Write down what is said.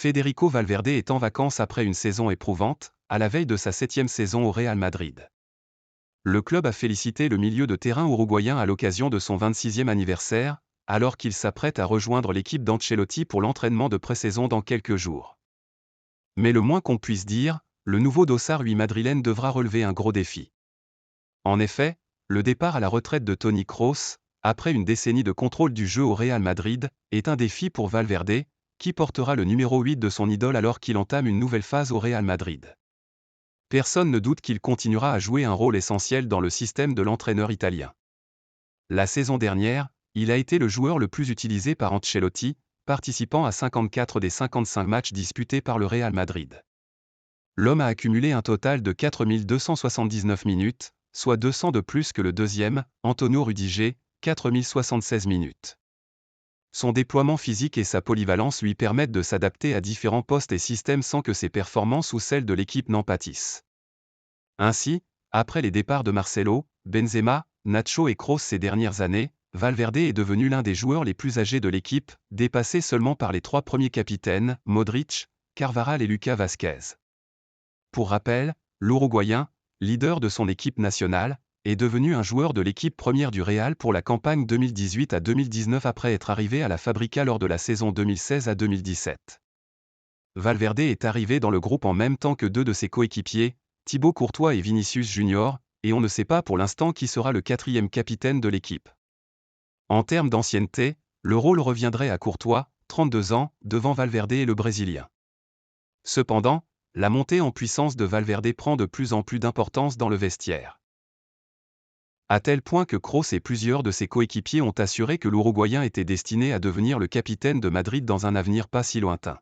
Federico Valverde est en vacances après une saison éprouvante, à la veille de sa 7e saison au Real Madrid. Le club a félicité le milieu de terrain uruguayen à l'occasion de son 26e anniversaire, alors qu'il s'apprête à rejoindre l'équipe d'Ancelotti pour l'entraînement de pré-saison dans quelques jours. Mais le moins qu'on puisse dire, le nouveau dossard madrilène devra relever un gros défi. En effet, le départ à la retraite de Toni Kroos, après une décennie de contrôle du jeu au Real Madrid, est un défi pour Valverde, qui portera le numéro 8 de son idole alors qu'il entame une nouvelle phase au Real Madrid. Personne ne doute qu'il continuera à jouer un rôle essentiel dans le système de l'entraîneur italien. La saison dernière, il a été le joueur le plus utilisé par Ancelotti, participant à 54 des 55 matchs disputés par le Real Madrid. L'homme a accumulé un total de 4279 minutes, soit 200 de plus que le deuxième, Antonio Rudiger, 4076 minutes. Son déploiement physique et sa polyvalence lui permettent de s'adapter à différents postes et systèmes sans que ses performances ou celles de l'équipe n'en pâtissent. Ainsi, après les départs de Marcelo, Benzema, Nacho et Kroos ces dernières années, Valverde est devenu l'un des joueurs les plus âgés de l'équipe, dépassé seulement par les 3 premiers capitaines, Modric, Carvajal et Lucas Vázquez. Pour rappel, l'Uruguayen, leader de son équipe nationale, est devenu un joueur de l'équipe première du Real pour la campagne 2018 à 2019 après être arrivé à la Fabrica lors de la saison 2016 à 2017. Valverde est arrivé dans le groupe en même temps que 2 de ses coéquipiers, Thibaut Courtois et Vinicius Junior, et on ne sait pas pour l'instant qui sera le 4e capitaine de l'équipe. En termes d'ancienneté, le rôle reviendrait à Courtois, 32 ans, devant Valverde et le Brésilien. Cependant, la montée en puissance de Valverde prend de plus en plus d'importance dans le vestiaire. À tel point que Kroos et plusieurs de ses coéquipiers ont assuré que l'Uruguayen était destiné à devenir le capitaine de Madrid dans un avenir pas si lointain.